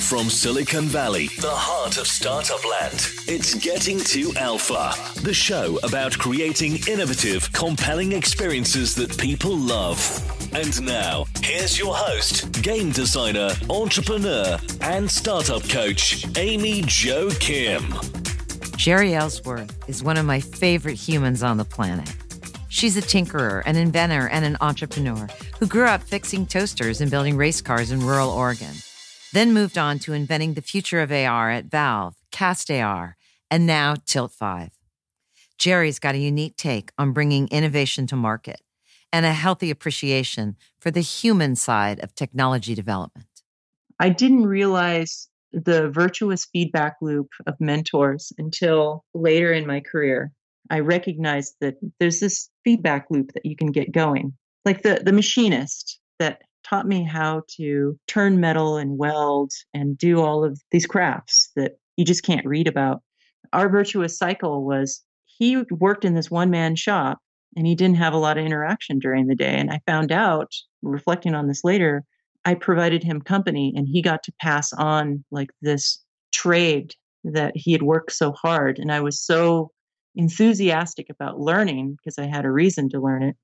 From Silicon Valley, the heart of startup land, it's Getting to Alpha, the show about creating innovative, compelling experiences that people love. And now, here's your host, game designer, entrepreneur, and startup coach, Amy Jo Kim. Jeri Ellsworth is one of my favorite humans on the planet. She's a tinkerer, an inventor, and an entrepreneur who grew up fixing toasters and building race cars in rural Oregon. Then moved on to inventing the future of AR at Valve, Cast AR, and now Tilt 5. Jeri's got a unique take on bringing innovation to market and a healthy appreciation for the human side of technology development. I didn't realize the virtuous feedback loop of mentors until later in my career. I recognized that there's this feedback loop that you can get going. Like the machinist that taught me how to turn metal and weld and do all of these crafts that you just can't read about. Our virtuous cycle was he worked in this one-man shop and he didn't have a lot of interaction during the day. And I found out, reflecting on this later, I provided him company and he got to pass on like this trade that he had worked so hard. And I was so enthusiastic about learning because I had a reason to learn it,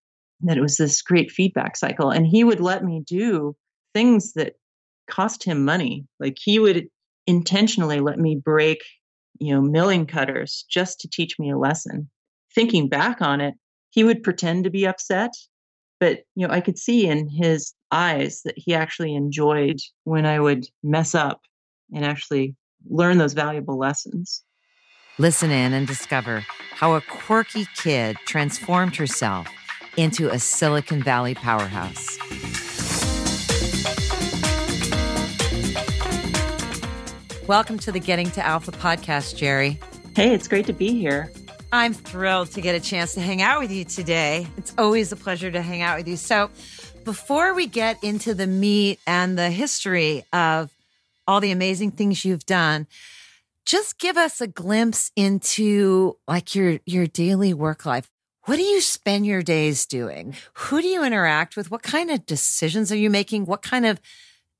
that it was this great feedback cycle. And he would let me do things that cost him money. Like he would intentionally let me break, milling cutters just to teach me a lesson. Thinking back on it, he would pretend to be upset, but, I could see in his eyes that he actually enjoyed when I would mess up and actually learn those valuable lessons. Listen in and discover how a quirky kid transformed herself into a Silicon Valley powerhouse. Welcome to the Getting to Alpha podcast, Jeri. Hey, it's great to be here. I'm thrilled to get a chance to hang out with you today. It's always a pleasure to hang out with you. So before we get into the meat and the history of all the amazing things you've done, just give us a glimpse into like your daily work life. What do you spend your days doing? Who do you interact with? What kind of decisions are you making? What kind of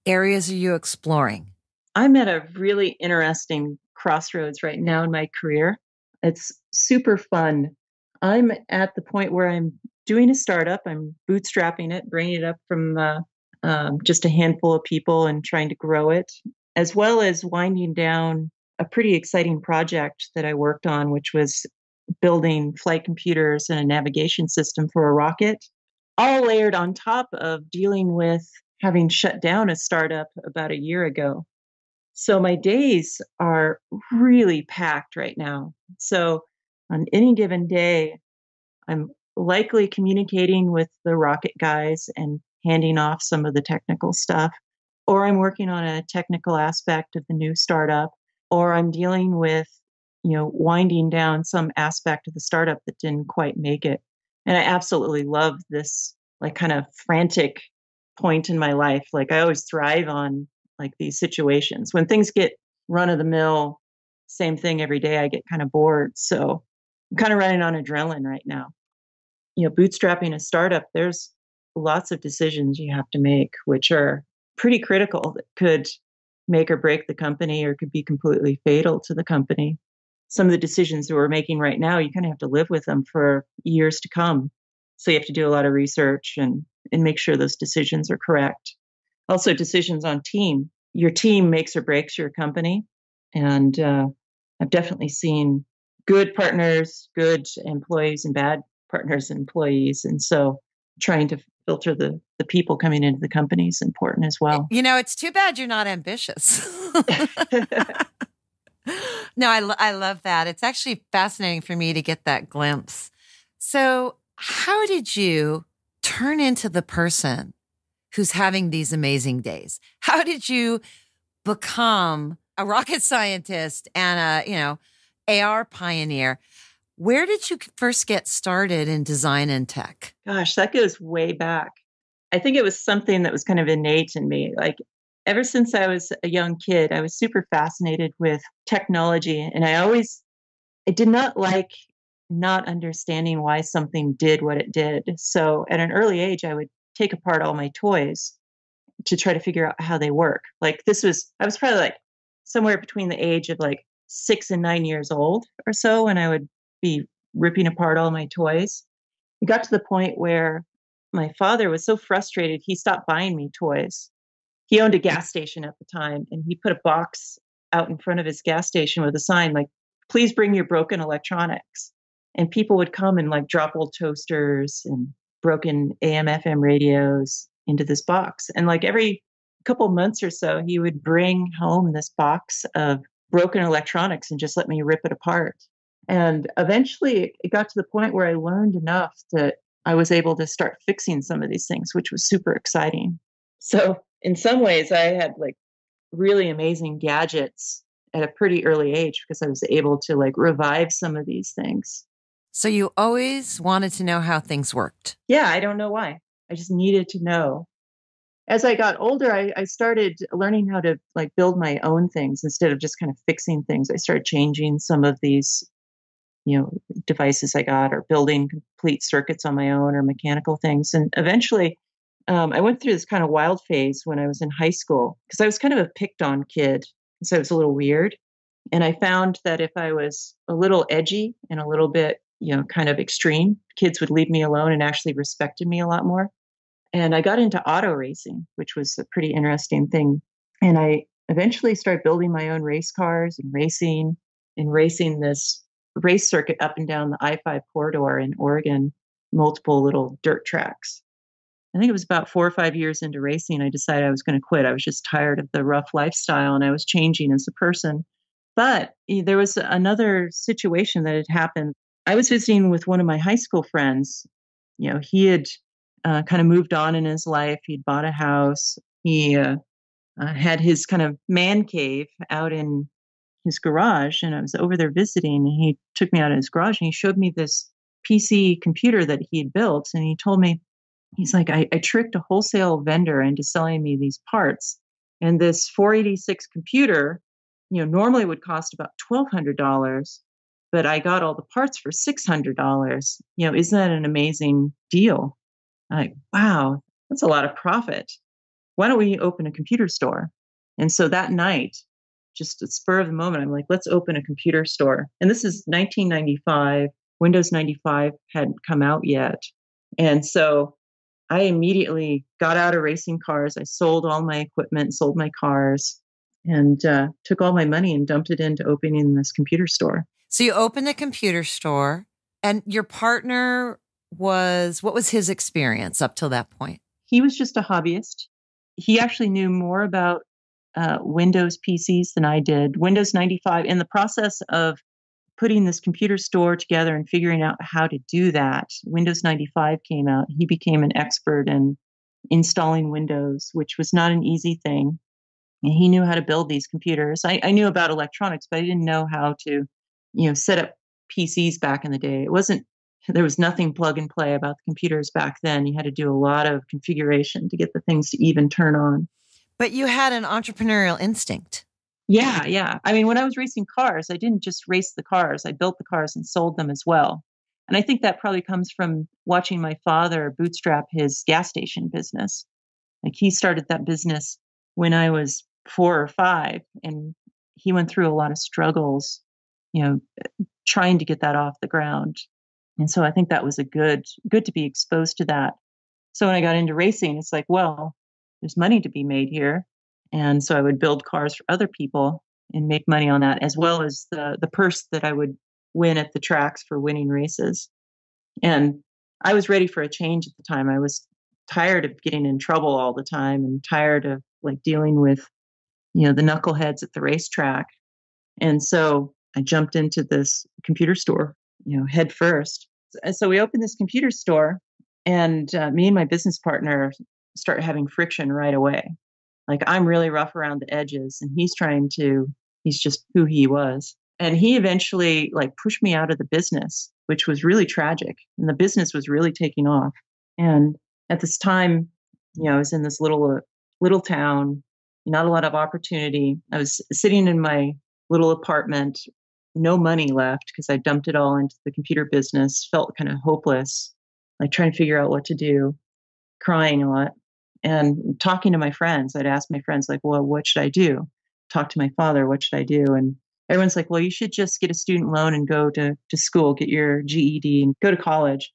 areas are you exploring? I'm at a really interesting crossroads right now in my career. It's super fun. I'm at the point where I'm doing a startup. I'm bootstrapping it, bringing it up from just a handful of people and trying to grow it, as well as winding down a pretty exciting project that I worked on, which was building flight computers and a navigation system for a rocket, all layered on top of dealing with having shut down a startup about a year ago. So my days are really packed right now. So on any given day, I'm likely communicating with the rocket guys and handing off some of the technical stuff, or I'm working on a technical aspect of the new startup, or I'm dealing with winding down some aspect of the startup that didn't quite make it. And I absolutely love this like kind of frantic point in my life. Like I always thrive on like these situations. When things get run of the mill, same thing every day, I get kind of bored. So I'm kind of running on adrenaline right now. Bootstrapping a startup, there's lots of decisions you have to make, which are pretty critical that could make or break the company or could be completely fatal to the company. Some of the decisions that we're making right now, you kind of have to live with them for years to come. So you have to do a lot of research and make sure those decisions are correct. Also, decisions on team. Your team makes or breaks your company. And I've definitely seen good partners, good employees, and bad partners and employees. And so trying to filter the people coming into the company is important as well. It's too bad you're not ambitious. No, I love that. It's actually fascinating for me to get that glimpse. So how did you turn into the person who's having these amazing days? How did you become a rocket scientist and a, AR pioneer? Where did you first get started in design and tech? Gosh, that goes way back. I think it was something that was kind of innate in me. Like ever since I was a young kid, I was super fascinated with technology. And I did not like not understanding why something did what it did. So at an early age, I would take apart all my toys to try to figure out how they work. Like I was probably like somewhere between the age of like 6 and 9 years old or so when I would be ripping apart all my toys. It got to the point where my father was so frustrated, he stopped buying me toys. He owned a gas station at the time, and he put a box out in front of his gas station with a sign like, please bring your broken electronics. And people would come and like drop old toasters and broken AM, FM radios into this box. And like every couple months or so, he would bring home this box of broken electronics and just let me rip it apart. And eventually it got to the point where I learned enough that I was able to start fixing some of these things, which was super exciting. So in some ways, I had like really amazing gadgets at a pretty early age because I was able to like revive some of these things. So you always wanted to know how things worked. Yeah, I don't know why. I just needed to know. As I got older, I started learning how to like build my own things instead of just kind of fixing things. I started changing some of these, devices I got, or building complete circuits on my own, or mechanical things. And eventually, I went through this kind of wild phase when I was in high school because I was kind of a picked on kid. So it was a little weird. And I found that if I was a little edgy and a little bit, kind of extreme, kids would leave me alone and actually respected me a lot more. And I got into auto racing, which was a pretty interesting thing. And I eventually started building my own race cars and racing this race circuit up and down the I-5 corridor in Oregon, multiple little dirt tracks. I think it was about 4 or 5 years into racing, I decided I was going to quit. I was just tired of the rough lifestyle and I was changing as a person. But there was another situation that had happened. I was visiting with one of my high school friends. He had kind of moved on in his life. He'd bought a house. He had his kind of man cave out in his garage, and I was over there visiting, and he took me out of his garage and he showed me this PC computer that he had built. And he told me, he's like, I tricked a wholesale vendor into selling me these parts. And this 486 computer, normally would cost about $1,200, but I got all the parts for $600. Isn't that an amazing deal? I'm like, wow, that's a lot of profit. Why don't we open a computer store? And so that night, just at spur of the moment, I'm like, let's open a computer store. And this is 1995. Windows 95 hadn't come out yet. And so I immediately got out of racing cars. I sold all my equipment, sold my cars, and took all my money and dumped it into opening this computer store. So you opened a computer store, and your partner what was his experience up till that point? He was just a hobbyist. He actually knew more about Windows PCs than I did. Windows 95, in the process of putting this computer store together and figuring out how to do that, Windows 95 came out. He became an expert in installing Windows, which was not an easy thing. And he knew how to build these computers. I knew about electronics, but I didn't know how to, set up PCs back in the day. There was nothing plug and play about the computers back then. You had to do a lot of configuration to get the things to even turn on. But you had an entrepreneurial instinct. Yeah. I mean, when I was racing cars, I didn't just race the cars. I built the cars and sold them as well. And I think that probably comes from watching my father bootstrap his gas station business. Like, he started that business when I was 4 or 5, and he went through a lot of struggles, trying to get that off the ground. And so I think that was good to be exposed to that. So when I got into racing, it's like, well, there's money to be made here. And so I would build cars for other people and make money on that, as well as the purse that I would win at the tracks for winning races. And I was ready for a change at the time. I was tired of getting in trouble all the time and tired of like dealing with, the knuckleheads at the racetrack. And so I jumped into this computer store, head first. And so we opened this computer store, and me and my business partner started having friction right away. Like, I'm really rough around the edges, and he's just who he was. And he eventually like pushed me out of the business, which was really tragic. And the business was really taking off. And at this time, I was in this little town, not a lot of opportunity. I was sitting in my little apartment, no money left because I dumped it all into the computer business, felt kind of hopeless, like trying to figure out what to do, crying a lot. and talking to my friends. I'd ask my friends, like, well, what should I do? Talk to my father, what should I do? And everyone's like, well, you should just get a student loan and go to school, get your GED and go to college.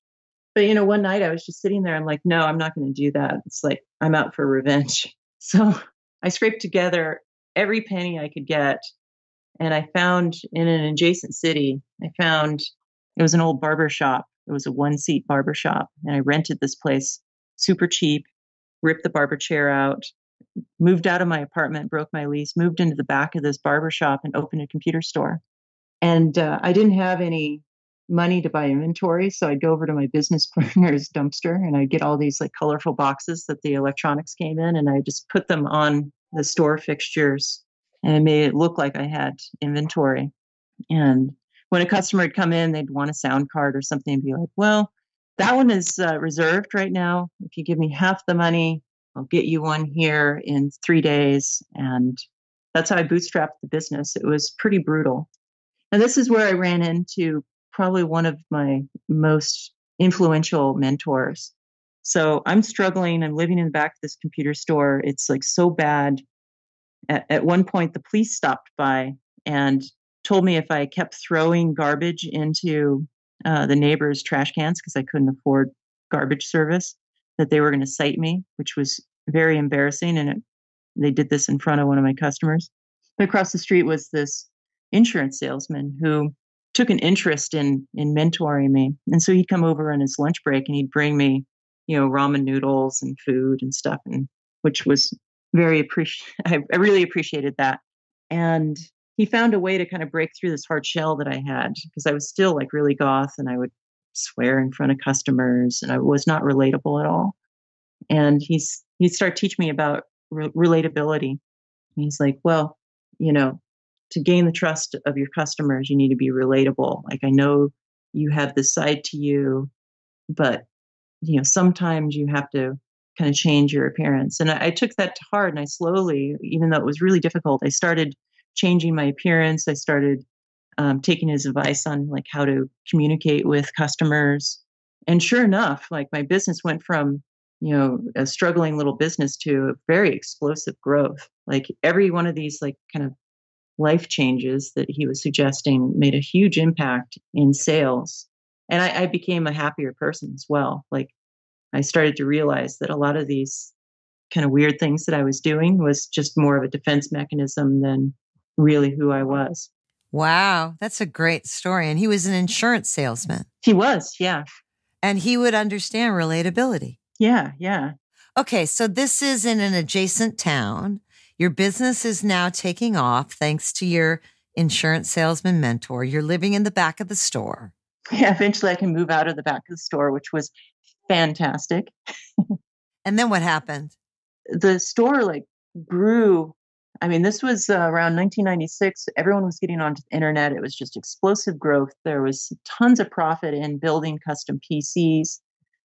But, one night I was just sitting there. I'm like, no, I'm not going to do that. It's like, I'm out for revenge. So I scraped together every penny I could get. And I found in an adjacent city, it was an old barber shop. It was a 1-seat barber shop. And I rented this place super cheap, ripped the barber chair out, moved out of my apartment, broke my lease, moved into the back of this barber shop and opened a computer store. And I didn't have any money to buy inventory. So I'd go over to my business partner's dumpster and I'd get all these like colorful boxes that the electronics came in, and I just put them on the store fixtures and it made it look like I had inventory. And when a customer would come in, they'd want a sound card or something and be like, well, that one is reserved right now. If you give me half the money, I'll get you one here in 3 days. And that's how I bootstrapped the business. It was pretty brutal. And this is where I ran into probably one of my most influential mentors. So I'm struggling. I'm living in the back of this computer store. It's like so bad. At one point, the police stopped by and told me if I kept throwing garbage into the neighbors' trash cans, because I couldn't afford garbage service, that they were going to cite me, which was very embarrassing. And they did this in front of one of my customers. But across the street was this insurance salesman who took an interest in mentoring me. And so he'd come over on his lunch break and he'd bring me, ramen noodles and food and stuff, and which was very I really appreciated that. And he found a way to kind of break through this hard shell that I had, because I was still like really goth and I would swear in front of customers and I was not relatable at all. And he'd start teaching me about relatability. And he's like, well, to gain the trust of your customers, you need to be relatable. Like, I know you have this side to you, but sometimes you have to kind of change your appearance. And I took that to heart, and I slowly, even though it was really difficult, I started changing my appearance. I started taking his advice on like how to communicate with customers. And sure enough, like my business went from, a struggling little business to a very explosive growth. Like every one of these like kind of life changes that he was suggesting made a huge impact in sales. And I became a happier person as well. Like I started to realize that a lot of these kind of weird things that I was doing was just more of a defense mechanism than really who I was. Wow, that's a great story. And he was an insurance salesman. He was, yeah. And he would understand relatability. Yeah, yeah. Okay, so this is in an adjacent town. Your business is now taking off thanks to your insurance salesman mentor. You're living in the back of the store. Yeah, eventually I can move out of the back of the store, which was fantastic. And then what happened? The store like grew. I mean, this was around 1996. Everyone was getting onto the internet. It was just explosive growth. There was tons of profit in building custom PCs.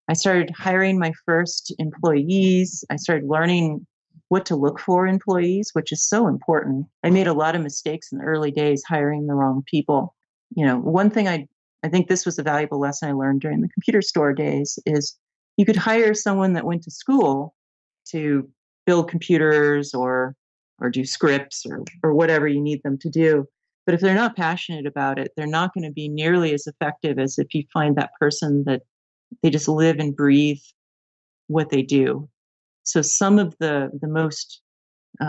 I started hiring my first employees. I started learning what to look for in employees, which is so important. I made a lot of mistakes in the early days hiring the wrong people. One thing I think this was a valuable lesson I learned during the computer store days is you could hire someone that went to school to build computers or do scripts or whatever you need them to do. But if they're not passionate about it, they're not going to be nearly as effective as if you find that person that they just live and breathe what they do. So some of the most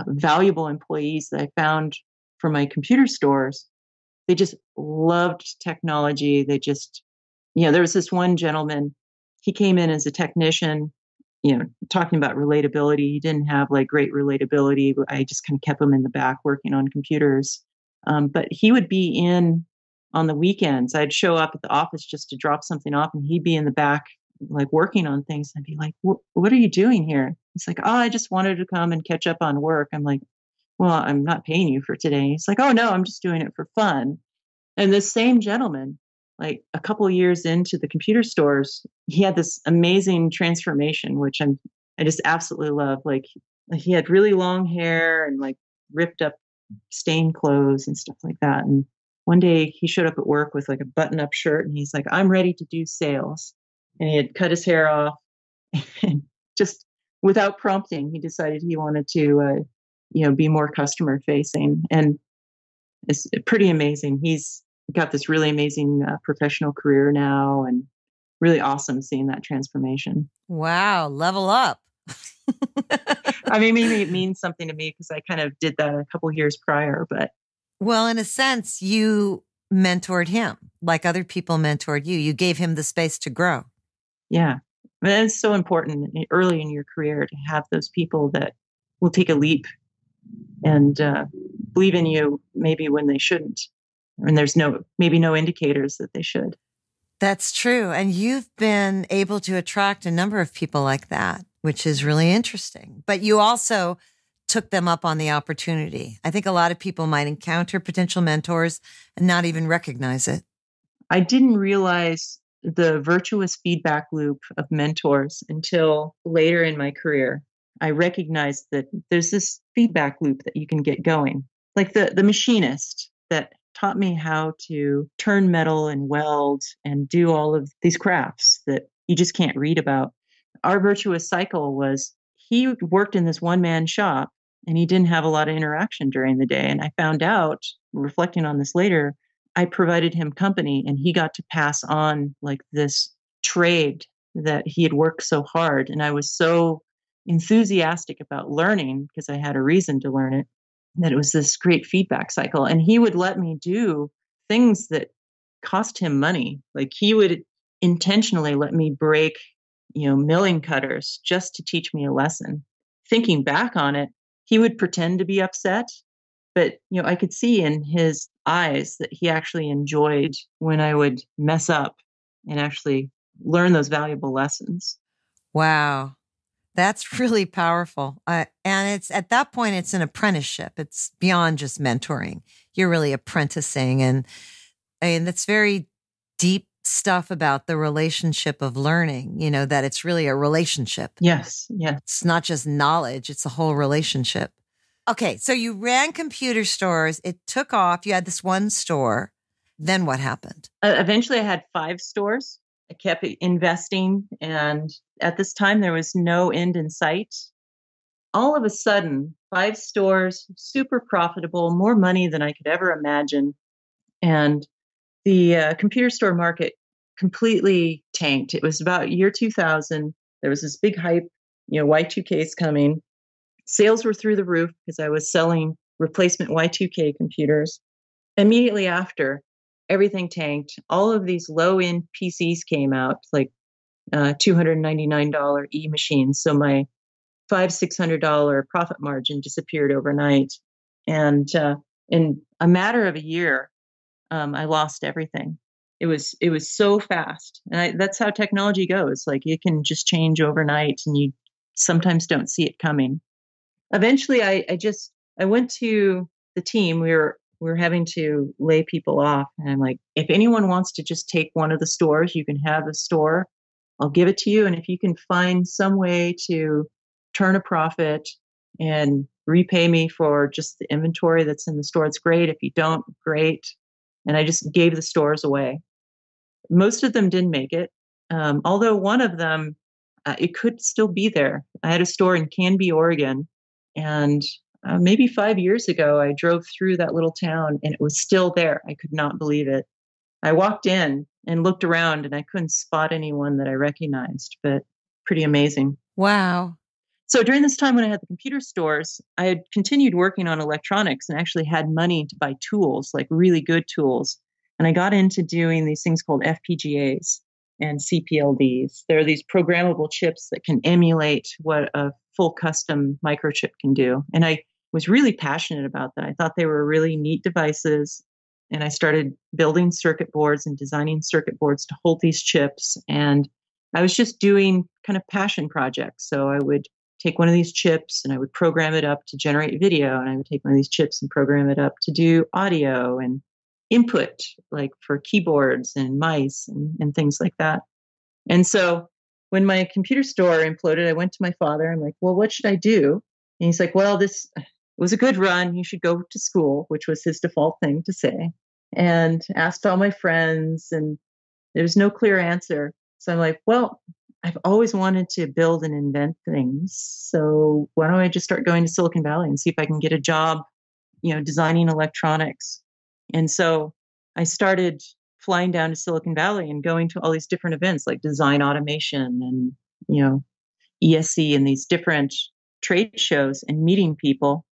valuable employees that I found for my computer stores, they just loved technology. They just, there was this one gentleman, he came in as a technician, talking about relatability. He didn't have like great relatability. I just kind of kept him in the back working on computers. But he would be in on the weekends. I'd show up at the office just to drop something off and he'd be in the back like working on things. I'd be like, what are you doing here? He's like, oh, I just wanted to come and catch up on work. I'm like, well, I'm not paying you for today. He's like, oh no, I'm just doing it for fun. And this same gentleman, like a couple of years into the computer stores, he had this amazing transformation, which I just absolutely love. Like he had really long hair and like ripped up stained clothes and stuff like that. And one day he showed up at work with like a button-up shirt and he's like, I'm ready to do sales. And he had cut his hair off and just without prompting, he decided he wanted to, be more customer facing. And it's pretty amazing. He's got this really amazing professional career now, and really awesome seeing that transformation. Wow. Level up. I mean, maybe it means something to me because I kind of did that a couple years prior, but. Well, in a sense, you mentored him like other people mentored you. You gave him the space to grow. Yeah. I mean, it's so important early in your career to have those people that will take a leap and believe in you maybe when they shouldn't. And there's maybe no indicators that they should. That's true. And you've been able to attract a number of people like that, which is really interesting. But you also took them up on the opportunity. I think a lot of people might encounter potential mentors and not even recognize it. I didn't realize the virtuous feedback loop of mentors until later in my career. I recognized that there's this feedback loop that you can get going. Like the machinist that taught me how to turn metal and weld and do all of these crafts that you just can't read about. Our virtuous cycle was he worked in this one-man shop and he didn't have a lot of interaction during the day. And I found out, reflecting on this later, I provided him company and he got to pass on like this trade that he had worked so hard. And I was so enthusiastic about learning because I had a reason to learn it, that it was this great feedback cycle. And he would let me do things that cost him money. Like he would intentionally let me break, milling cutters just to teach me a lesson. Thinking back on it, he would pretend to be upset, but I could see in his eyes that he actually enjoyed when I would mess up and actually learn those valuable lessons. Wow. That's really powerful. And it's at that point, it's an apprenticeship. It's beyond just mentoring. You're really apprenticing. And that's very deep stuff about the relationship of learning, that it's really a relationship. Yes. Yeah. It's not just knowledge. It's a whole relationship. Okay. So you ran computer stores. It took off. You had this one store. Then what happened? Eventually I had 5 stores. I kept investing, and at this time, there was no end in sight. All of a sudden, 5 stores, super profitable, more money than I could ever imagine. And the computer store market completely tanked. It was about year 2000. There was this big hype, Y2K is coming. Sales were through the roof because I was selling replacement Y2K computers. Immediately after, everything tanked. All of these low-end PCs came out, like $299 e-machines. So my $500-$600 profit margin disappeared overnight. And in a matter of a year, I lost everything. It was so fast. And that's how technology goes. Like it can just change overnight and you sometimes don't see it coming. Eventually, I went to the team. We were having to lay people off. And I'm like, if anyone wants to just take one of the stores, you can have a store. I'll give it to you. And if you can find some way to turn a profit and repay me for just the inventory that's in the store, it's great. If you don't, great. And I just gave the stores away. Most of them didn't make it. Although one of them, it could still be there. I had a store in Canby, Oregon, and maybe 5 years ago, I drove through that little town and it was still there. I could not believe it. I walked in and looked around and I couldn't spot anyone that I recognized, but pretty amazing. Wow. So during this time when I had the computer stores, I had continued working on electronics and actually had money to buy tools, like really good tools. And I got into doing these things called FPGAs and CPLDs. They're these programmable chips that can emulate what a full custom microchip can do. And I was really passionate about that. I thought they were really neat devices. And I started building circuit boards and designing circuit boards to hold these chips. And I was just doing kind of passion projects. So I would take one of these chips and I would program it up to generate video. And I would take one of these chips and program it up to do audio and input, like for keyboards and mice and things like that. And so when my computer store imploded, I went to my father. I'm like, well, what should I do? And he's like, well, this was a good run. You should go to school, which was his default thing to say. And asked all my friends, and there was no clear answer. So I'm like, well, I've always wanted to build and invent things. So why don't I just start going to Silicon Valley and see if I can get a job, designing electronics? And so I started flying down to Silicon Valley and going to all these different events like design automation and, ESC and these different trade shows and meeting people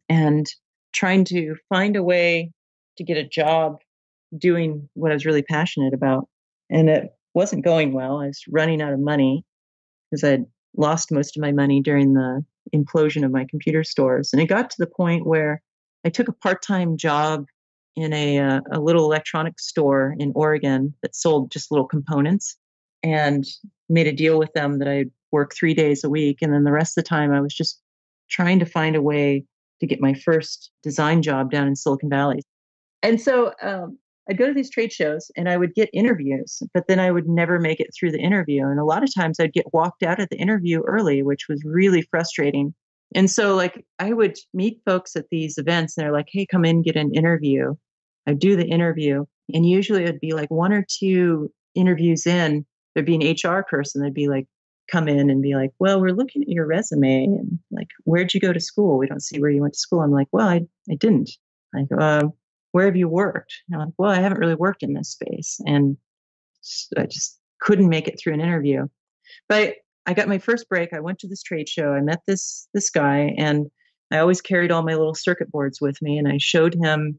and trying to find a way to get a job doing what I was really passionate about. And it wasn't going well. I was running out of money because I had lost most of my money during the implosion of my computer stores. And it got to the point where I took a part-time job in a little electronics store in Oregon that sold just little components, and made a deal with them that I'd work 3 days a week. And then the rest of the time I was just trying to find a way to get my first design job down in Silicon Valley. And so I'd go to these trade shows and I would get interviews, but then I would never make it through the interview. And a lot of times I'd get walked out of the interview early, which was really frustrating. And so I would meet folks at these events and they're like, hey, come in, get an interview. I'd do the interview. And usually it'd be like 1 or 2 interviews in, there'd be an HR person that'd be like, come in and be like, well, we're looking at your resume and like, where'd you go to school? We don't see where you went to school. I'm like, well, I didn't. Like, where have you worked? And I'm like, well, I haven't really worked in this space. And I just couldn't make it through an interview. But I got my first break. I went to this trade show. I met this guy, and I always carried all my little circuit boards with me. And I showed him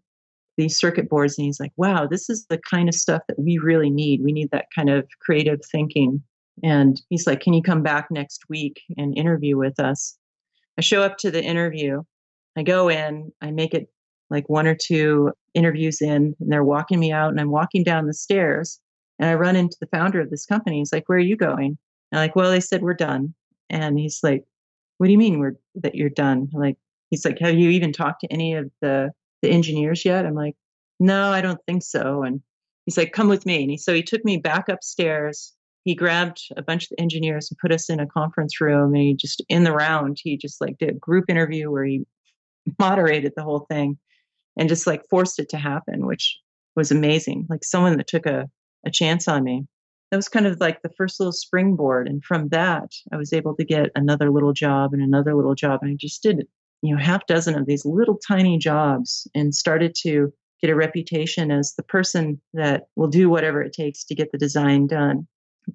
these circuit boards, and he's like, wow, this is the kind of stuff that we really need. We need that kind of creative thinking. And he's like, can you come back next week and interview with us? I show up to the interview. I go in, I make it like 1 or 2 interviews in, and they're walking me out, and I'm walking down the stairs and I run into the founder of this company. He's like, where are you going? And I'm like, well, they said we're done. And he's like, what do you mean that you're done? He's like, have you even talked to any of the engineers yet? I'm like, no, I don't think so. And he's like, come with me. And so he took me back upstairs. He grabbed a bunch of the engineers and put us in a conference room. And he just did a group interview where he moderated the whole thing and just like forced it to happen, which was amazing. Like someone that took a chance on me. That was kind of like the first little springboard. And from that, I was able to get another little job and another little job. And I just did, half dozen of these little tiny jobs and started to get a reputation as the person that will do whatever it takes to get the design done.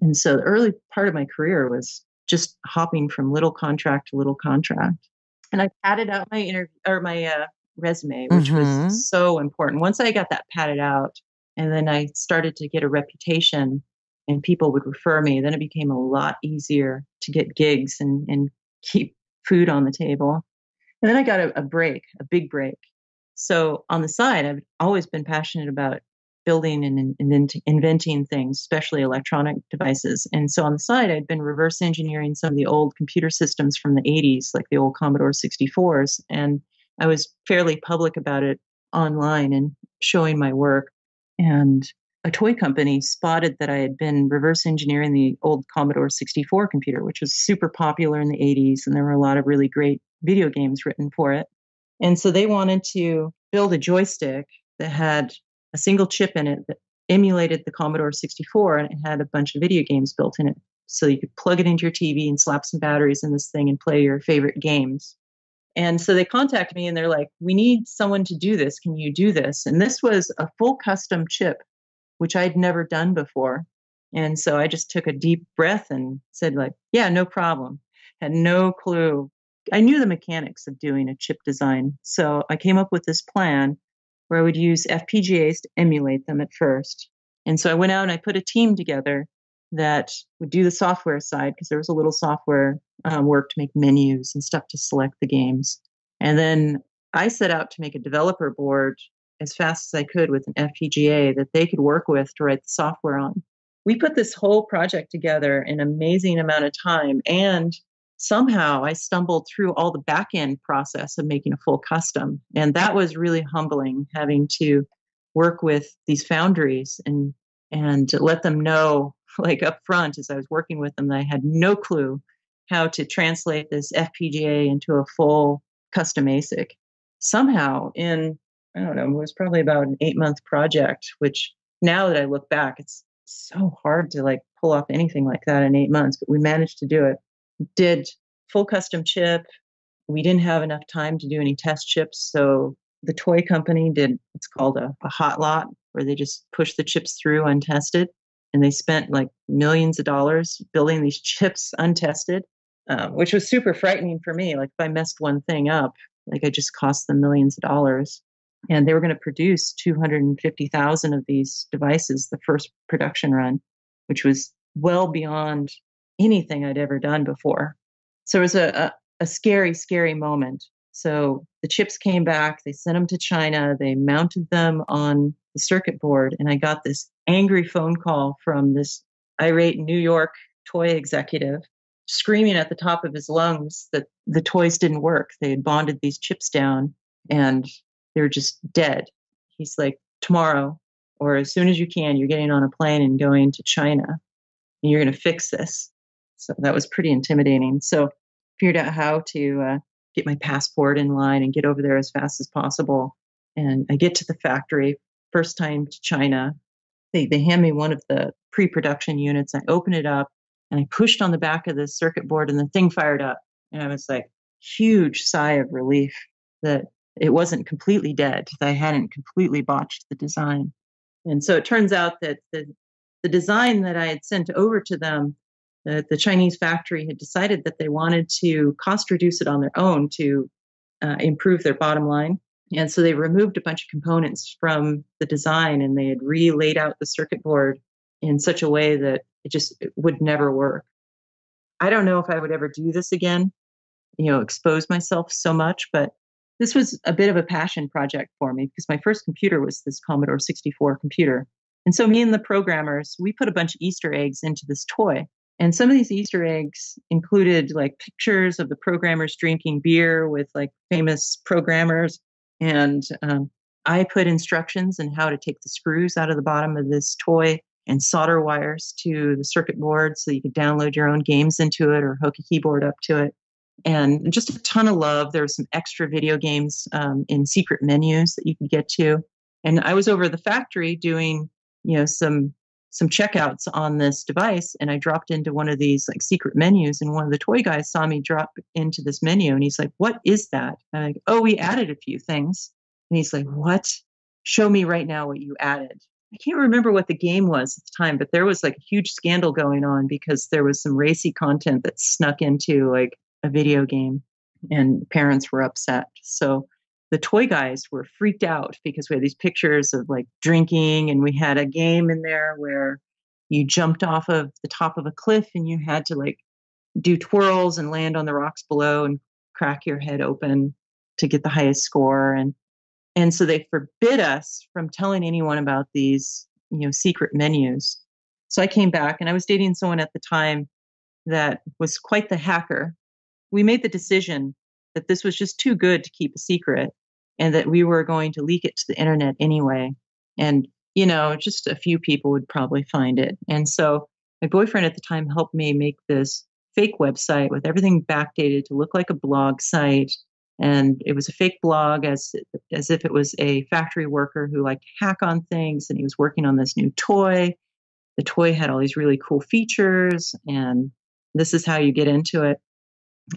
And so the early part of my career was just hopping from little contract to little contract. And I padded out my resume, which was so important. Once I got that padded out, and then I started to get a reputation and people would refer me, then it became a lot easier to get gigs and keep food on the table. And then I got a big break. So on the side, I've always been passionate about building and inventing things, especially electronic devices. And so on the side, I'd been reverse engineering some of the old computer systems from the 80s, like the old Commodore 64s. And I was fairly public about it online and showing my work. And a toy company spotted that I had been reverse engineering the old Commodore 64 computer, which was super popular in the 80s. And there were a lot of really great video games written for it. And so they wanted to build a joystick that had a single chip in it that emulated the Commodore 64, and it had a bunch of video games built in it. So you could plug it into your TV and slap some batteries in this thing and play your favorite games. And so they contacted me and they're like, we need someone to do this. Can you do this? And this was a full custom chip, which I'd never done before. And so I just took a deep breath and said like, yeah, no problem. Had no clue. I knew the mechanics of doing a chip design. So I came up with this plan where I would use FPGAs to emulate them at first. And so I went out and I put a team together that would do the software side, because there was a little software work to make menus and stuff to select the games. And then I set out to make a developer board as fast as I could with an FPGA that they could work with to write the software on. We put this whole project together in an amazing amount of time. And somehow I stumbled through all the back end process of making a full custom. And that was really humbling, having to work with these foundries and let them know, like up front as I was working with them, that I had no clue how to translate this FPGA into a full custom ASIC. Somehow in, I don't know, it was probably about an 8-month project, which now that I look back, it's so hard to like pull off anything like that in 8 months, but we managed to do it. Did full custom chip. We didn't have enough time to do any test chips. So the toy company did what's called a hot lot, where they just push the chips through untested. And they spent like millions of dollars building these chips untested, which was super frightening for me. Like if I messed one thing up, like I just cost them millions of dollars. And they were going to produce 250,000 of these devices, the first production run, which was well beyond anything I'd ever done before. So it was a scary, scary moment. So the chips came back, they sent them to China, they mounted them on the circuit board, and I got this angry phone call from this irate New York toy executive screaming at the top of his lungs that the toys didn't work. They had bonded these chips down and they were just dead. He's like, tomorrow, or as soon as you can, you're getting on a plane and going to China, and you're going to fix this. So that was pretty intimidating. So figured out how to get my passport in line and get over there as fast as possible. And I get to the factory, first time to China. They hand me one of the pre-production units. I open it up and I pushed on the back of the circuit board and the thing fired up. And I was like, huge sigh of relief that it wasn't completely dead, that I hadn't completely botched the design. And so it turns out that the design that I had sent over to them, the Chinese factory had decided that they wanted to cost reduce it on their own to improve their bottom line. And so they removed a bunch of components from the design, and they had re-laid out the circuit board in such a way that it would never work. I don't know if I would ever do this again, expose myself so much, but this was a bit of a passion project for me because my first computer was this Commodore 64 computer. And so me and the programmers, we put a bunch of Easter eggs into this toy. And some of these Easter eggs included like pictures of the programmers drinking beer with like famous programmers. And I put instructions on how to take the screws out of the bottom of this toy and solder wires to the circuit board so you could download your own games into it or hook a keyboard up to it. And just a ton of love. There were some extra video games in secret menus that you could get to. And I was over at the factory doing, some checkouts on this device, and I dropped into one of these like secret menus, and one of the toy guys saw me drop into this menu, and he's like, "What is that?" And I'm like, "Oh, we added a few things." And he's like, "What? Show me right now what you added." I can't remember what the game was at the time, but there was like a huge scandal going on because there was some racy content that snuck into like a video game, and parents were upset. So the toy guys were freaked out because we had these pictures of like drinking, and we had a game in there where you jumped off of the top of a cliff and you had to like do twirls and land on the rocks below and crack your head open to get the highest score. And so they forbid us from telling anyone about these, secret menus. So I came back, and I was dating someone at the time that was quite the hacker. We made the decision that this was just too good to keep a secret, and that we were going to leak it to the internet anyway. And, just a few people would probably find it. And so my boyfriend at the time helped me make this fake website with everything backdated to look like a blog site. And it was a fake blog as if it was a factory worker who liked to hack on things. And he was working on this new toy. The toy had all these really cool features, and this is how you get into it.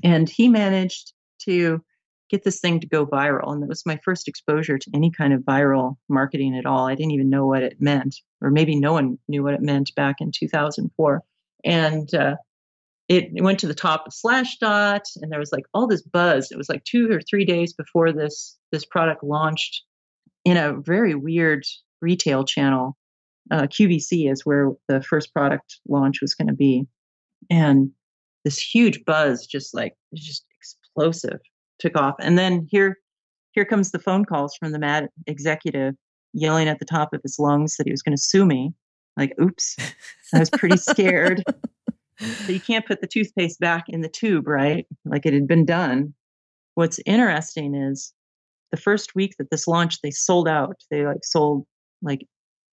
And he managed to get this thing to go viral. And that was my first exposure to any kind of viral marketing at all. I didn't even know what it meant, or maybe no one knew what it meant back in 2004. And it went to the top of Slashdot, and there was like all this buzz. It was like 2 or 3 days before this product launched in a very weird retail channel. QVC is where the first product launch was going to be. And this huge buzz, just explosive, took off. And then here comes the phone calls from the mad executive yelling at the top of his lungs that he was going to sue me. Like, oops, I was pretty scared. So you can't put the toothpaste back in the tube, right? Like it had been done. What's interesting is the first week that this launched, they sold out. They sold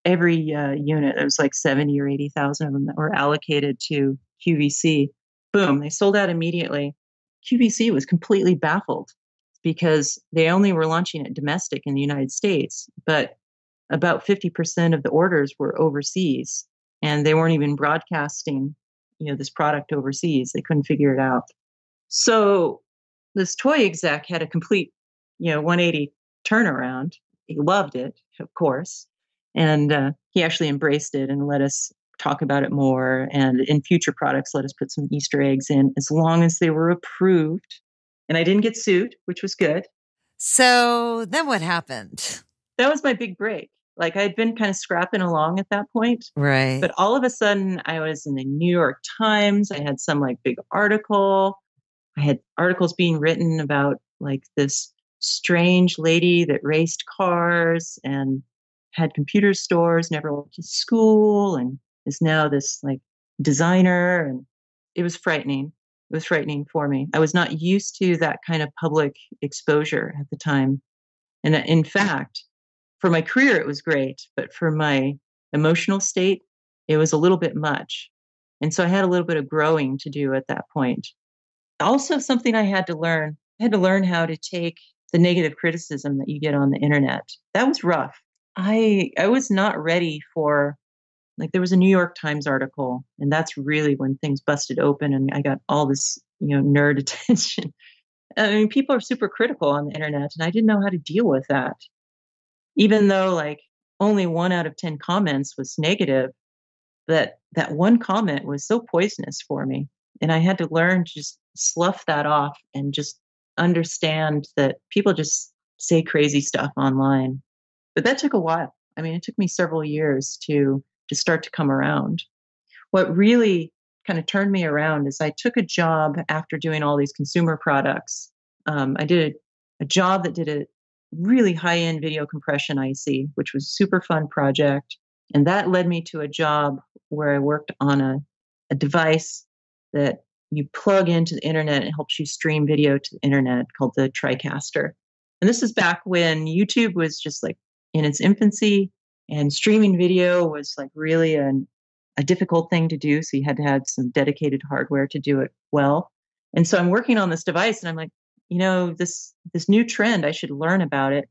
every unit. There was 70 or 80,000 of them that were allocated to QVC. Boom, they sold out immediately. QVC was completely baffled because they only were launching it domestic in the United States, but about 50% of the orders were overseas. and they weren't even broadcasting, this product overseas. They couldn't figure it out. So this toy exec had a complete, 180 turnaround. He loved it, of course. And he actually embraced it and let us talk about it more. And in future products, let us put some Easter eggs in as long as they were approved. And I didn't get sued, which was good. So then what happened? That was my big break. Like I'd been kind of scrapping along at that point. Right. But all of a sudden I was in the New York Times. I had some like big article. I had articles being written about like this strange lady that raced cars and had computer stores, never went to school, and is now this like designer. And it was frightening. It was frightening for me. I was not used to that kind of public exposure at the time. And in fact, for my career, it was great, but for my emotional state, it was a little bit much. And so I had a little bit of growing to do at that point. Also, something I had to learn how to take the negative criticism that you get on the internet. That was rough. I was not ready for, like, there was a New York Times article, and that's really when things busted open and I got all this, nerd attention. I mean, people are super critical on the internet, and I didn't know how to deal with that. Even though like only 1 out of 10 comments was negative, that one comment was so poisonous for me. And I had to learn to just slough that off and just understand that people just say crazy stuff online. But that took a while. I mean, it took me several years to start to come around. What really kind of turned me around is I took a job after doing all these consumer products. I did a job that did a really high-end video compression IC, which was a super fun project. And that led me to a job where I worked on a device that you plug into the internet and it helps you stream video to the internet, called the TriCaster. And this is back when YouTube was just like in its infancy, and streaming video was like really a difficult thing to do. So you had to have some dedicated hardware to do it well. And so I'm working on this device and I'm like, this new trend, I should learn about it.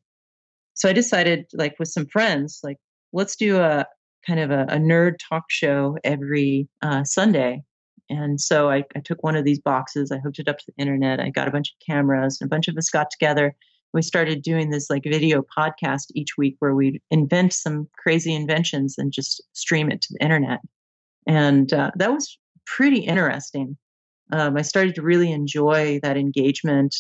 So I decided, like with some friends, like, let's do a kind of a nerd talk show every Sunday. And so I took one of these boxes, I hooked it up to the internet, I got a bunch of cameras, and a bunch of us got together. We started doing this like video podcast each week where we'd invent some crazy inventions and just stream it to the internet. And that was pretty interesting. I started to really enjoy that engagement.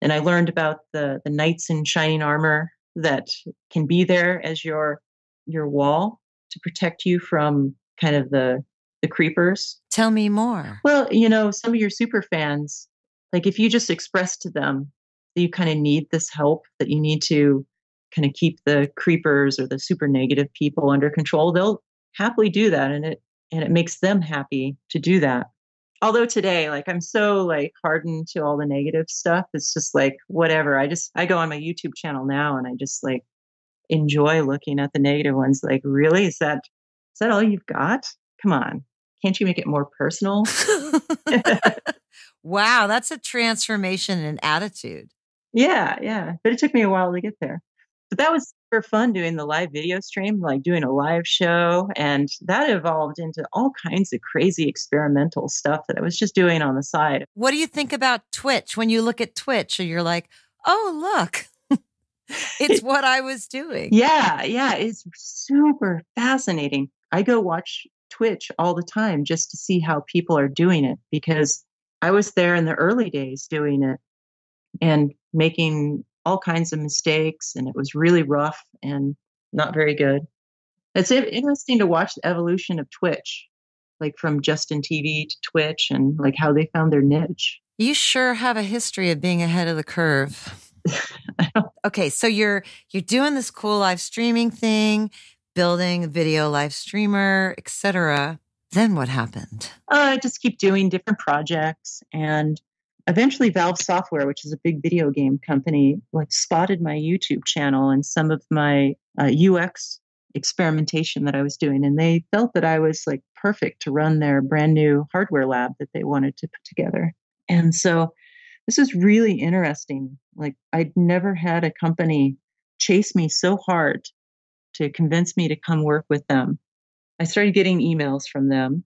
And I learned about the knights in shining armor that can be there as your wall to protect you from kind of the creepers. Tell me more. Well, some of your super fans, like if you just express to them that you kind of need this help, that you need to kind of keep the creepers or the super negative people under control, they'll happily do that. And it makes them happy to do that. Although today, like I'm so like hardened to all the negative stuff. It's just like, whatever. I go on my YouTube channel now and I just like enjoy looking at the negative ones. Like, really? Is that all you've got? Come on. Can't you make it more personal? Wow. That's a transformation in attitude. Yeah. But it took me a while to get there. But that was super fun doing the live video stream, like doing a live show. And that evolved into all kinds of crazy experimental stuff that I was just doing on the side. What do you think about Twitch? When you look at Twitch, or you're like, oh, look, it's what I was doing. Yeah. It's super fascinating. I go watch Twitch all the time just to see how people are doing it, because I was there in the early days doing it and making all kinds of mistakes, and it was really rough and not very good. It's interesting to watch the evolution of Twitch, like from Justin TV to Twitch, and like how they found their niche. You sure have a history of being ahead of the curve. Okay, so you're doing this cool live streaming thing, building a video live streamer, etc. Then what happened? I just keep doing different projects, and eventually Valve Software, which is a big video game company, like spotted my YouTube channel and some of my UX experimentation that I was doing. And they felt that I was like perfect to run their brand new hardware lab that they wanted to put together. And so this is really interesting. Like, I'd never had a company chase me so hard to convince me to come work with them. I started getting emails from them.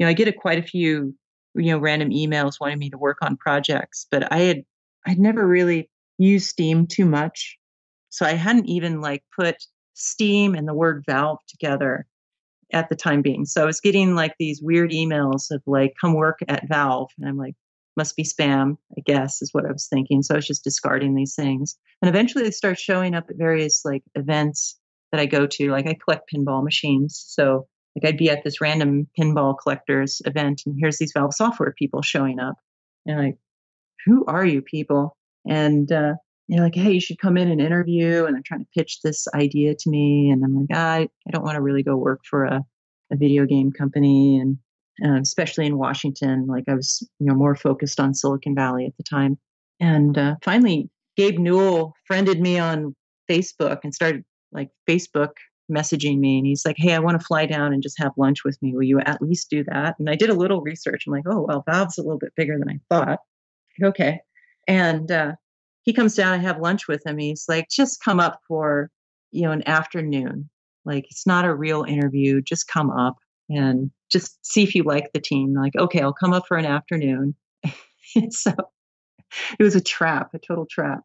I get quite a few, random emails wanting me to work on projects, but I'd never really used Steam too much. So I hadn't even like put Steam and the word Valve together at the time being. So I was getting like these weird emails of like, come work at Valve. And I'm like, must be spam, I guess, is what I was thinking. So I was just discarding these things. And eventually they start showing up at various like events that I go to. Like I collect pinball machines. So like I'd be at this random pinball collectors event and here's these Valve software people showing up. And like, who are you people? And they're like, hey, you should come in and interview. And they're trying to pitch this idea to me. And I'm like, I don't want to really go work for a video game company. And especially in Washington, like I was, more focused on Silicon Valley at the time. And finally, Gabe Newell friended me on Facebook and started like Facebook messaging me. And he's like, hey, I want to fly down and just have lunch with me. Will you at least do that? And I did a little research. I'm like, oh, well, Valve's a little bit bigger than I thought. Okay. And he comes down, I have lunch with him. He's like, just come up for, an afternoon. Like, it's not a real interview. Just come up and just see if you like the team. Like, okay, I'll come up for an afternoon. And so it was a trap, a total trap.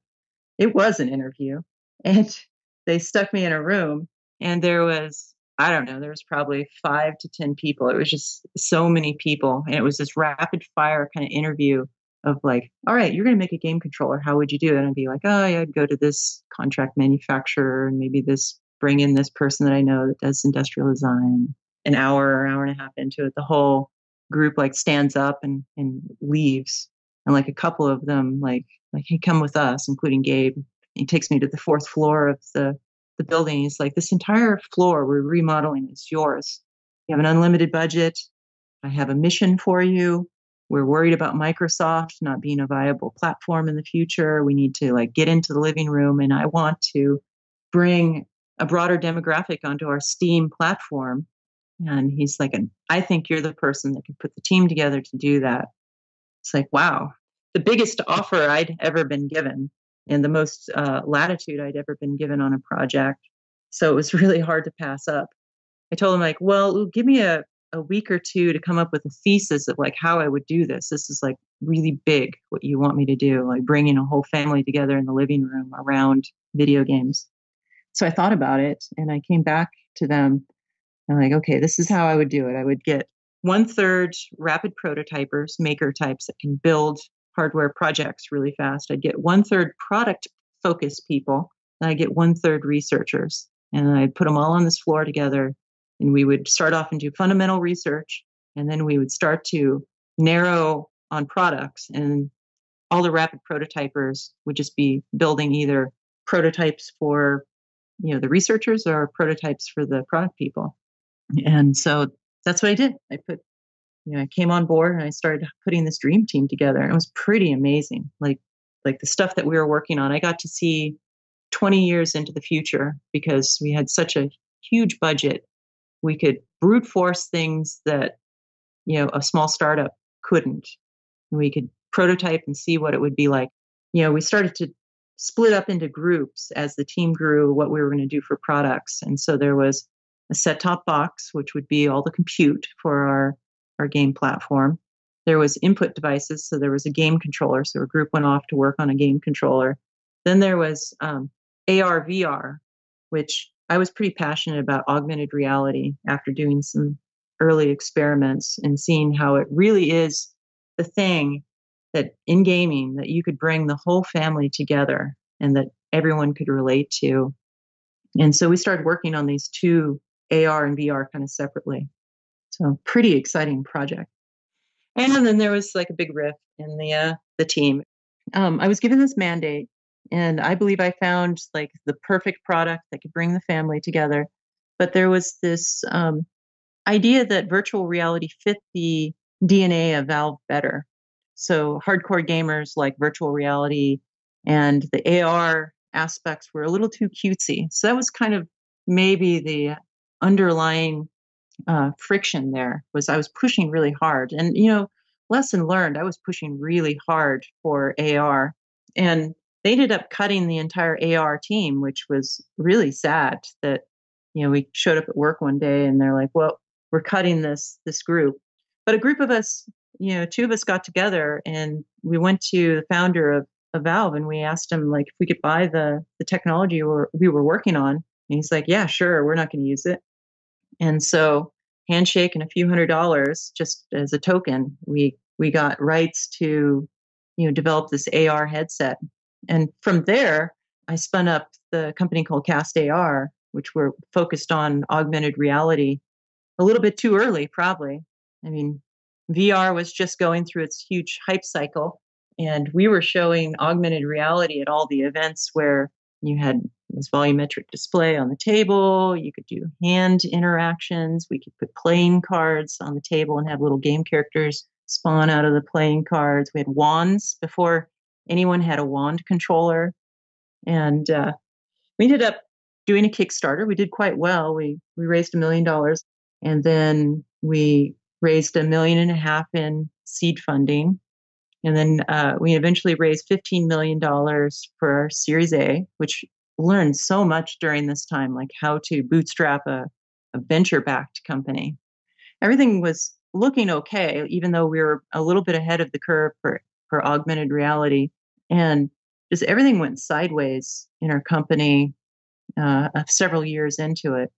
It was an interview. And they stuck me in a room and there was, I don't know, there was probably 5 to 10 people. It was just so many people. And it was this rapid fire kind of interview of like, all right, you're going to make a game controller. How would you do it? And I'd be like, oh, yeah, I'd go to this contract manufacturer and maybe bring in this person that I know that does industrial design. An hour and a half into it, the whole group like stands up and leaves. And like a couple of them like, hey, come with us, including Gabe. He takes me to the 4th floor of the building. He's like, this entire floor we're remodeling is yours. You have an unlimited budget. I have a mission for you. We're worried about Microsoft not being a viable platform in the future. We need to like get into the living room. And I want to bring a broader demographic onto our Steam platform. And he's like, I think you're the person that can put the team together to do that. It's like, wow, the biggest offer I'd ever been given and the most latitude I'd ever been given on a project. So it was really hard to pass up. I told him like, well, give me a week or two to come up with a thesis of like how I would do this. This is like really big, what you want me to do, like bringing a whole family together in the living room around video games. So I thought about it and I came back to them. I'm like, okay, this is how I would do it. I would get 1/3 rapid prototypers, maker types that can build hardware projects really fast. I'd get 1/3 product focused people. And I'd get 1/3 researchers. And I'd put them all on this floor together. And we would start off and do fundamental research. And then we would start to narrow on products. And all the rapid prototypers would just be building either prototypes for, the researchers or prototypes for the product people. And so that's what I did. I came on board and I started putting this dream team together. And it was pretty amazing. Like the stuff that we were working on, I got to see 20 years into the future because we had such a huge budget. We could brute force things that, a small startup couldn't. We could prototype and see what it would be like. We started to split up into groups as the team grew, what we were going to do for products. And so there was a set-top box, which would be all the compute for our game platform. There was input devices. So there was a game controller. So a group went off to work on a game controller. Then there was AR, VR, which I was pretty passionate about augmented reality after doing some early experiments and seeing how it really is the thing that in gaming that you could bring the whole family together and that everyone could relate to. And so we started working on these 2 AR and VR kind of separately. So pretty exciting project. And then there was like a big rift in the team. I was given this mandate and I believe I found like the perfect product that could bring the family together. But there was this idea that virtual reality fit the DNA of Valve better. So hardcore gamers like virtual reality and the AR aspects were a little too cutesy. So that was kind of maybe the underlying friction there was I was pushing really hard. And, lesson learned, I was pushing really hard for AR. And they ended up cutting the entire AR team, which was really sad that we showed up at work one day and they're like, well, we're cutting this group. But a group of us, two of us got together and we went to the founder of Valve and we asked him like if we could buy the technology we were working on. And he's like, yeah, sure, we're not going to use it. And so handshake and a few $100 just as a token, we got rights to develop this AR headset. And from there, I spun up the company called Cast AR, which were focused on augmented reality a little bit too early, probably. I mean, VR was just going through its huge hype cycle, and we were showing augmented reality at all the events where you had this volumetric display on the table. You could do hand interactions. We could put playing cards on the table and have little game characters spawn out of the playing cards. We had wands before anyone had a wand controller. And we ended up doing a Kickstarter. We did quite well. We raised $1 million, and then we raised $1.5 million in seed funding. And then we eventually raised $15 million for our Series A, which learned so much during this time, like how to bootstrap a venture-backed company. Everything was looking okay, even though we were a little bit ahead of the curve for augmented reality. And just everything went sideways in our company several years into it.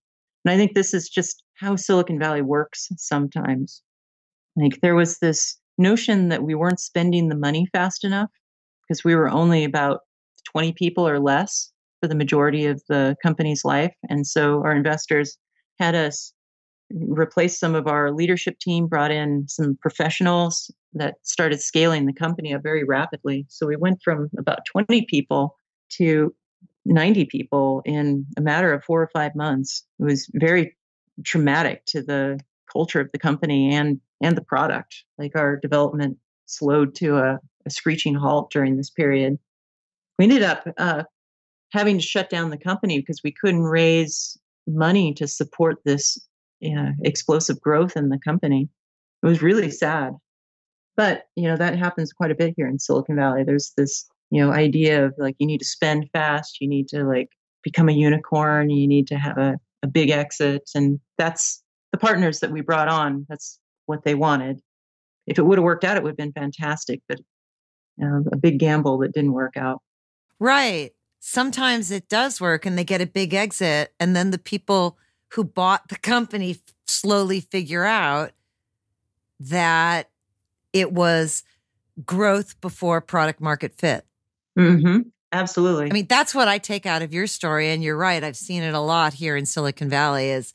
And I think this is just how Silicon Valley works sometimes. Like there was this notion that we weren't spending the money fast enough because we were only about 20 people or less for the majority of the company's life. And so our investors had us replace some of our leadership team, brought in some professionals that started scaling the company up very rapidly. So we went from about 20 people to 90 people in a matter of 4 or 5 months. It was very traumatic to the culture of the company and the product. Like our development slowed to a screeching halt during this period. We ended up having to shut down the company because we couldn't raise money to support this explosive growth in the company. It was really sad. But, that happens quite a bit here in Silicon Valley. There's this, idea of like, you need to spend fast, you need to like become a unicorn, you need to have a big exit. And that's the partners that we brought on. That's what they wanted. If it would have worked out, it would have been fantastic, but a big gamble that didn't work out. Right. Sometimes it does work and they get a big exit, and then the people who bought the company slowly figure out that it was growth before product market fit. Mm-hmm. Absolutely. I mean, that's what I take out of your story. And you're right. I've seen it a lot here in Silicon Valley is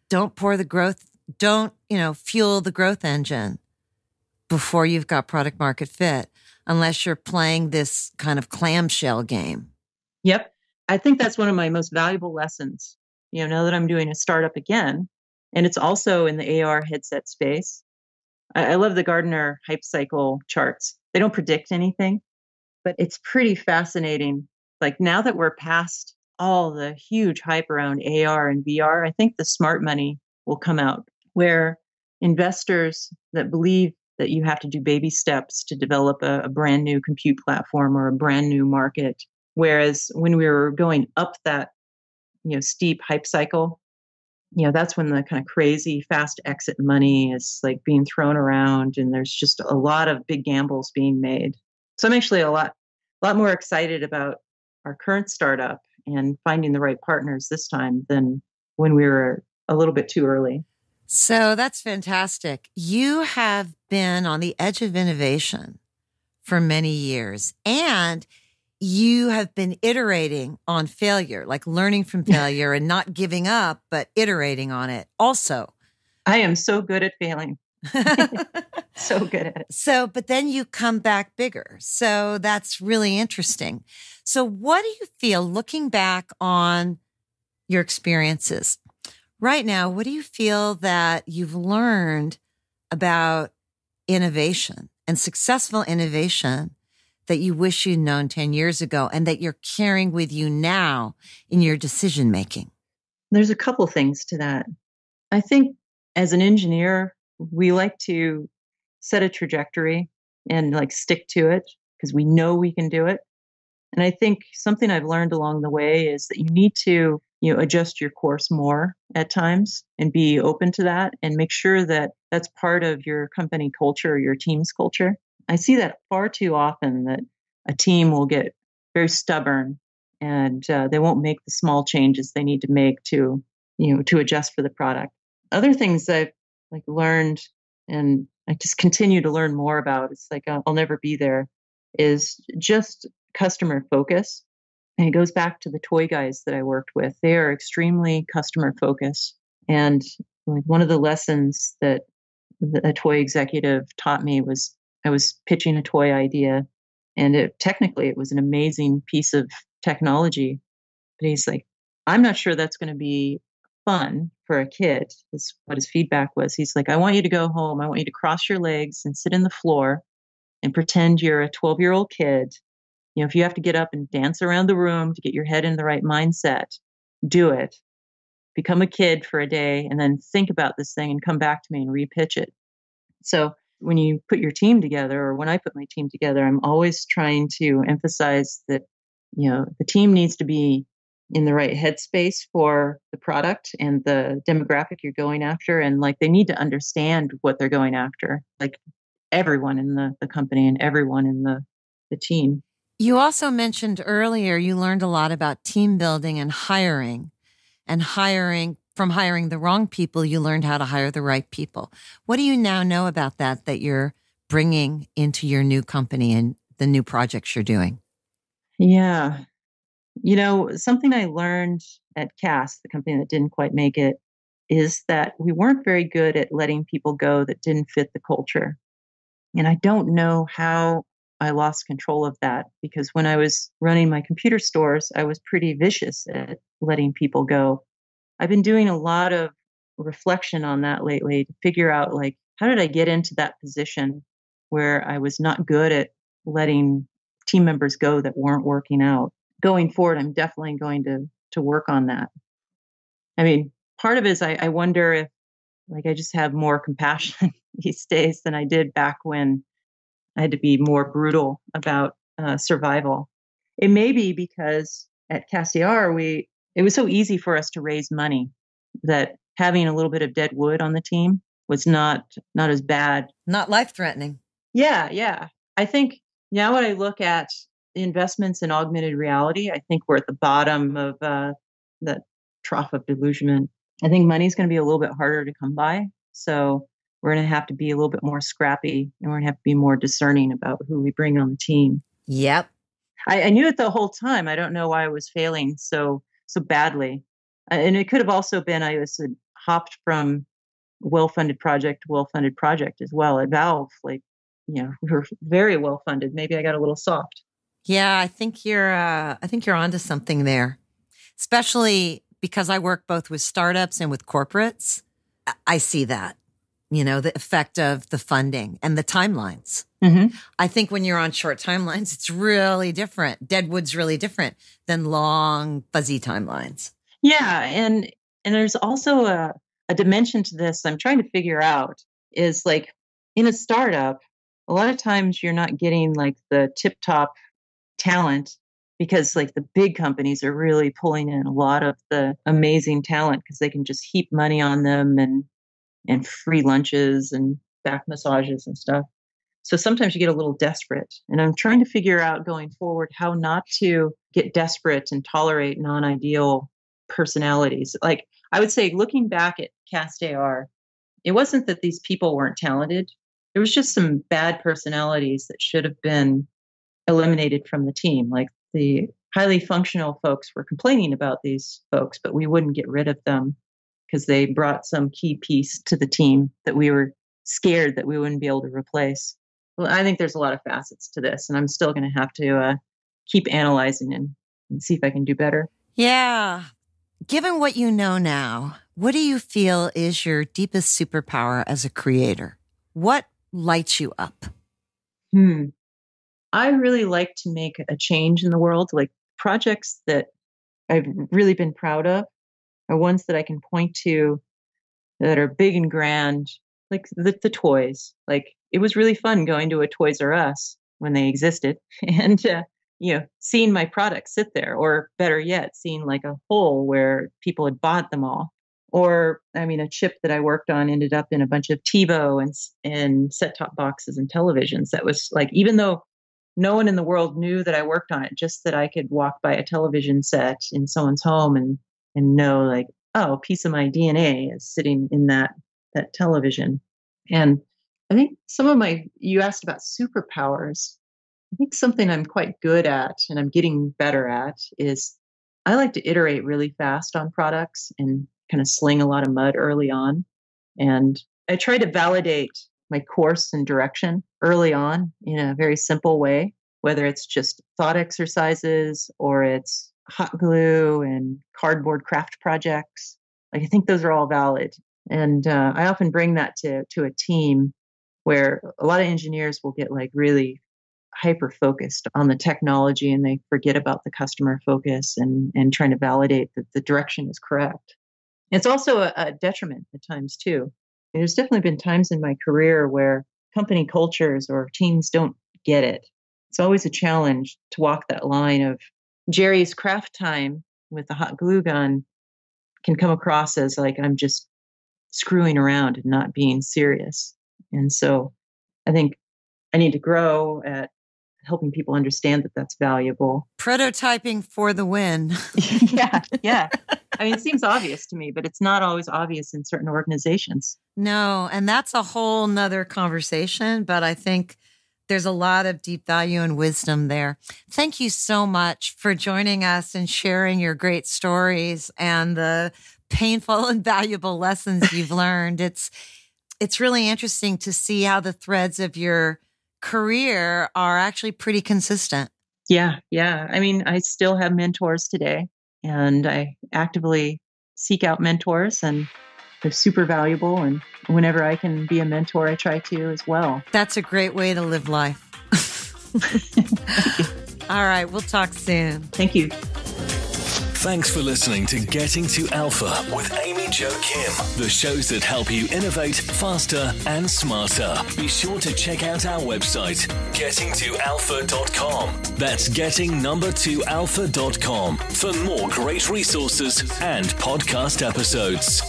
don't fuel the growth engine before you've got product market fit, unless you're playing this kind of clamshell game. Yep. I think that's one of my most valuable lessons, now that I'm doing a startup again, and it's also in the AR headset space. I love the Gartner hype cycle charts. They don't predict anything, but it's pretty fascinating. Like now that we're past all the huge hype around AR and VR, I think the smart money will come out where investors that believe that you have to do baby steps to develop a brand new compute platform or a brand new market. Whereas when we were going up that, steep hype cycle, that's when the kind of crazy fast exit money is like being thrown around, and there's just a lot of big gambles being made. So I'm actually a lot more excited about our current startup and finding the right partners this time than when we were a little bit too early. So that's fantastic. You have been on the edge of innovation for many years, and you have been iterating on failure, like learning from failure and not giving up, but iterating on it also. I am so good at failing. So good at it. So, but then you come back bigger. So that's really interesting. So what do you feel looking back on your experiences right now? What do you feel that you've learned about innovation and successful innovation that you wish you'd known 10 years ago and that you're carrying with you now in your decision making? There's a couple things to that. I think as an engineer, we like to set a trajectory and like stick to it because we know we can do it. And I think something I've learned along the way is that you need to adjust your course more at times and be open to that and make sure that that's part of your company culture or your team's culture. I see that far too often, that a team will get very stubborn and they won't make the small changes they need to make to adjust for the product. Other things I've learned, and I just continue to learn more about, it's like I'll never be there, is just customer focus. And it goes back to the toy guys that I worked with. They are extremely customer focused. And one of the lessons that a toy executive taught me was, I was pitching a toy idea, and technically it was an amazing piece of technology. But he's like, I'm not sure that's going to be fun for a kid, is what his feedback was. He's like, I want you to go home. I want you to cross your legs and sit in the floor and pretend you're a 12-year-old kid. If you have to get up and dance around the room to get your head in the right mindset, do it. Become a kid for a day and then think about this thing and come back to me and repitch it. So when you put your team together, or when I put my team together, I'm always trying to emphasize that, the team needs to be in the right headspace for the product and the demographic you're going after. And they need to understand what they're going after, everyone in the company and everyone in the team. You also mentioned earlier you learned a lot about team building and hiring. And from hiring the wrong people, you learned how to hire the right people. What do you now know about that you're bringing into your new company and the new projects you're doing? Yeah. Something I learned at CAST, the company that didn't quite make it, is that we weren't very good at letting people go that didn't fit the culture. And I don't know how I lost control of that, because when I was running my computer stores, I was pretty vicious at letting people go. I've been doing a lot of reflection on that lately to figure out, how did I get into that position where I was not good at letting team members go that weren't working out. Going forward, I'm definitely going to work on that. I mean, part of it is I wonder if I just have more compassion these days than I did back when I had to be more brutal about survival. It may be because at CASTR, it was so easy for us to raise money that having a little bit of dead wood on the team was not as bad. Not life-threatening. Yeah. I think now when I look at the investments in augmented reality, I think we're at the bottom of the trough of delusionment. I think money's going to be a little bit harder to come by. So we're going to have to be a little bit more scrappy, and we're going to have to be more discerning about who we bring on the team. Yep. I knew it the whole time. I don't know why I was failing so badly. And it could have also been I was hopped from well-funded project to well-funded project as well. At Valve, we were very well-funded. Maybe I got a little soft. Yeah, I think you're onto something there, especially because I work both with startups and with corporates. I see that, the effect of the funding and the timelines. Mm-hmm. I think when you're on short timelines, it's really different. Deadwood's really different than long, fuzzy timelines. Yeah. And there's also a dimension to this I'm trying to figure out is in a startup, a lot of times you're not getting the tip top talent because the big companies are really pulling in a lot of the amazing talent because they can just heap money on them and free lunches and back massages and stuff. So sometimes you get a little desperate, and I'm trying to figure out going forward how not to get desperate and tolerate non-ideal personalities. I would say, looking back at CAST-AR, it wasn't that these people weren't talented. There was just some bad personalities that should have been eliminated from the team. The highly functional folks were complaining about these folks, but we wouldn't get rid of them because they brought some key piece to the team that we were scared that we wouldn't be able to replace. Well, I think there's a lot of facets to this, and I'm still going to have to keep analyzing and see if I can do better. Yeah. Given what you know now, what do you feel is your deepest superpower as a creator? What lights you up? I really like to make a change in the world. Projects that I've really been proud of are ones that I can point to that are big and grand, the toys. It was really fun going to a Toys R Us when they existed. And seeing my product sit there, or better yet, seeing like a hole where people had bought them all. Or, a chip that I worked on ended up in a bunch of TiVo and set-top boxes and televisions. That was like, even though no one in the world knew that I worked on it, just that I could walk by a television set in someone's home and know like, oh, a piece of my DNA is sitting in that television. And I think you asked about superpowers. I think something I'm quite good at and I'm getting better at is I like to iterate really fast on products and kind of sling a lot of mud early on. And I try to validate my course and direction early on in a very simple way, whether it's just thought exercises or it's hot glue and cardboard craft projects. Like, I think those are all valid. And I often bring that to a team where a lot of engineers will get like really hyper focused on the technology and they forget about the customer focus and trying to validate that the direction is correct. It's also a detriment at times too. There's definitely been times in my career where company cultures or teams don't get it. It's always a challenge to walk that line of Jerry's craft time with the hot glue gun can come across as like I'm just screwing around and not being serious. And so I think I need to grow at helping people understand that that's valuable. Prototyping for the win. Yeah. It seems obvious to me, but it's not always obvious in certain organizations. No, and that's a whole nother conversation, but I think there's a lot of deep value and wisdom there. Thank you so much for joining us and sharing your great stories and the painful and valuable lessons you've learned. It's really interesting to see how the threads of your career are actually pretty consistent. Yeah. I still have mentors today, and I actively seek out mentors, and they're super valuable. And whenever I can be a mentor, I try to as well. That's a great way to live life. All right. We'll talk soon. Thank you. Thanks for listening to Getting to Alpha with Amy Jo Kim, the shows that help you innovate faster and smarter. Be sure to check out our website, gettingtoalpha.com. That's getting2alpha.com for more great resources and podcast episodes.